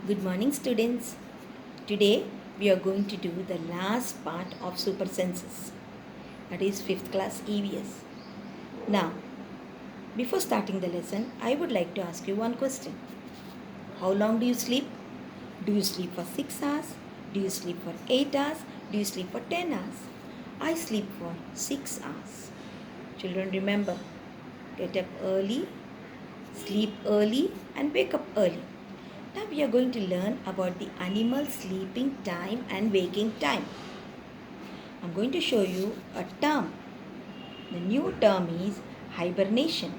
Good morning, students. Today we are going to do the last part of super senses, that is 5th class EVS. Now, before starting the lesson, I would like to ask you one question. How long do you sleep? Do you sleep for 6 hours? Do you sleep for 8 hours? Do you sleep for 10 hours? I sleep for 6 hours. Children, remember, get up early, sleep early, and wake up early. Now we are going to learn about the animal sleeping time and waking time. I'm going to show you a term. The new term is hibernation.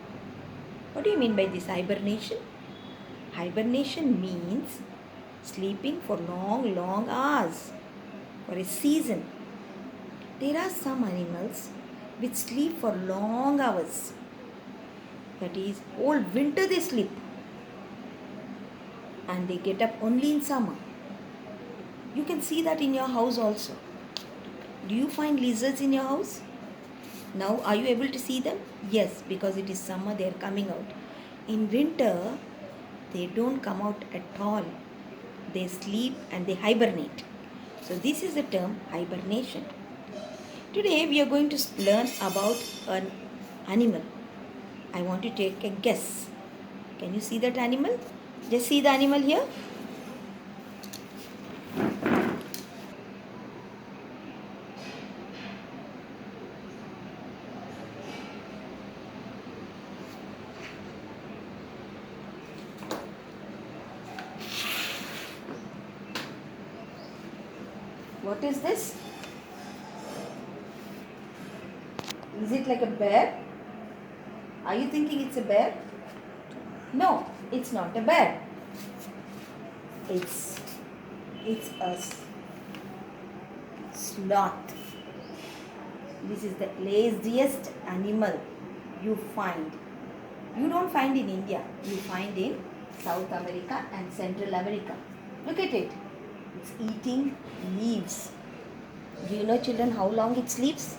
What do you mean by this hibernation? Hibernation means sleeping for long hours for a season. There are some animals which sleep for long hours. That is, whole winter they sleep and they get up only in summer. You can see that in your house also. Do you find lizards in your house? Now, are you able to see them? Yes, because it is summer, they are coming out. In winter, they don't come out at all. They sleep and they hibernate. So, this is the term hibernation. Today, we are going to learn about an animal. I want to take a guess. Can you see that animal? Just see the animal here. What is this? Is it like a bear? Are you thinking it's a bear? No, it's not a bear. It's a sloth. This is the laziest animal you find. You don't find in India. You find in South America and Central America. Look at it. It's eating leaves. Do you know, children, how long it sleeps?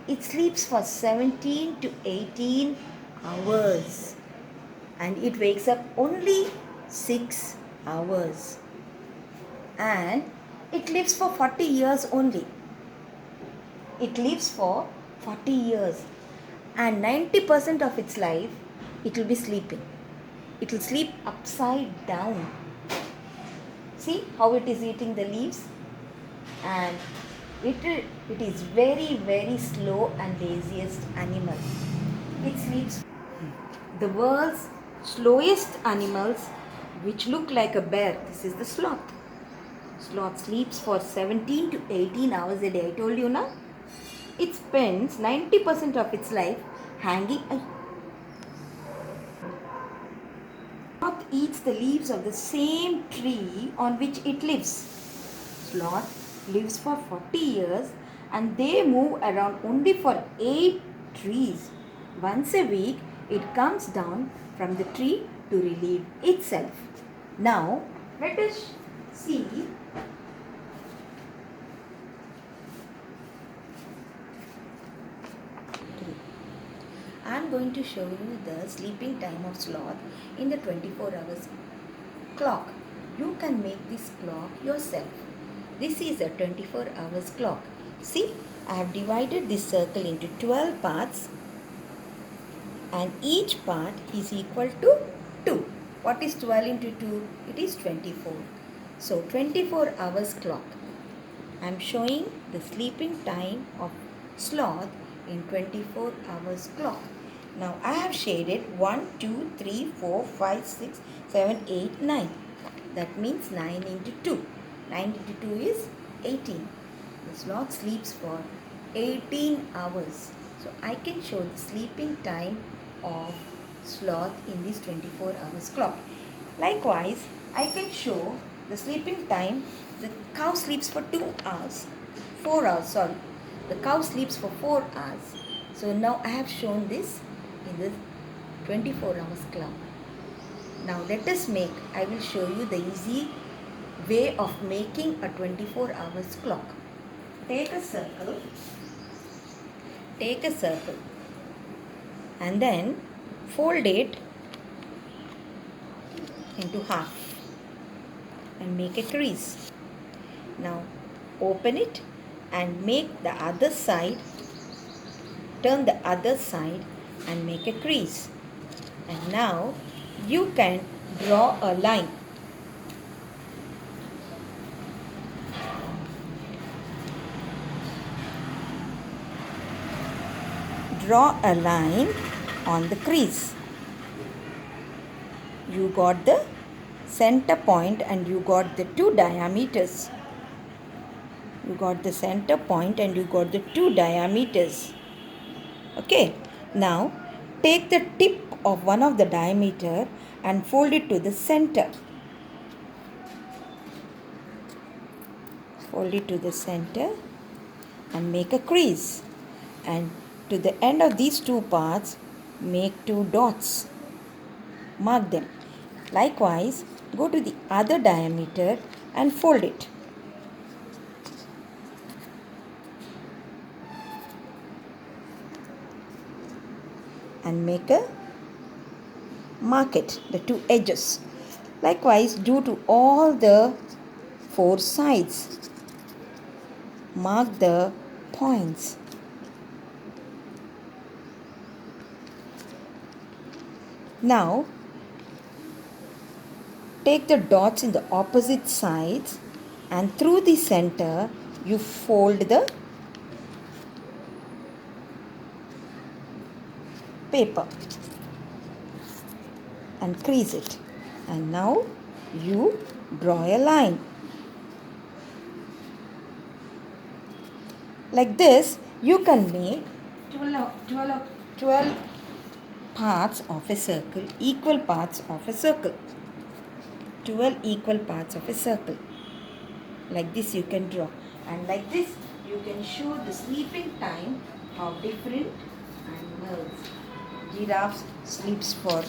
It sleeps for 17 to 18 hours. And it wakes up only 6 hours. And it lives for 40 years only. It lives for 40 years. And 90% of its life, it will be sleeping. It will sleep upside down. See how it is eating the leaves? And it is very slow and laziest animal. It sleeps. The world's slowest animals, which look like a bear, this is the sloth. Sloth sleeps for 17 to 18 hours a day. I told you now. It spends 90% of its life hanging. Sloth eats the leaves of the same tree on which it lives. Sloth lives for 40 years and they move around only for 8 trees. Once a week, it comes down from the tree to relieve itself. Now, let us see I am going to show you the sleeping time of sloth in the 24 hours clock. You can make this clock yourself. This is a 24 hours clock. See, I have divided this circle into 12 parts and each part is equal to 2. What is 12 into 2? It is 24. So 24 hours clock. I am showing the sleeping time of sloth in 24 hours clock. Now I have shaded 1, 2, 3, 4, 5, 6, 7, 8, 9. That means 9 into 2. 9 into 2 is 18. The sloth sleeps for 18 hours. So I can show the sleeping time of sloth in this 24 hours clock. Likewise, I can show the sleeping time. The cow sleeps for 2 hours. 4 hours, sorry. The cow sleeps for 4 hours. So now I have shown this in the 24 hours clock. Now let us make, I will show you the easy way of making a 24 hours clock. Take a circle and then fold it into half. and make a crease. Now open it and make the other side, turn the other side and make a crease. And now you can draw a line. Draw a line on the crease. You got the center point and you got the two diameters. You got the center point and you got the two diameters. Okay. Now take the tip of one of the diameter and fold it to the center. Fold it to the center and make a crease. And to the end of these two parts, make two dots. Mark them. Likewise, go to the other diameter and fold it. And make a mark it, the two edges. Likewise, do to all the four sides. Mark the points. Now, take the dots in the opposite sides and through the center you fold the paper and crease it. And now you draw a line. Like this, you can make 12 parts of a circle, equal parts of a circle. 12 equal parts of a circle. Like this you can draw. And like this you can show the sleeping time of different animals. Giraffe sleeps for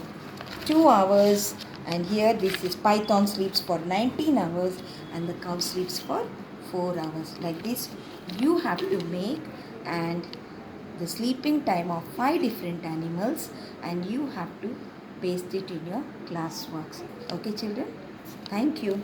2 hours, and here this is python sleeps for 19 hours, and the cow sleeps for 4 hours. Like this you have to make and the sleeping time of 5 different animals, and you have to paste it in your classworks. Okay children, thank you.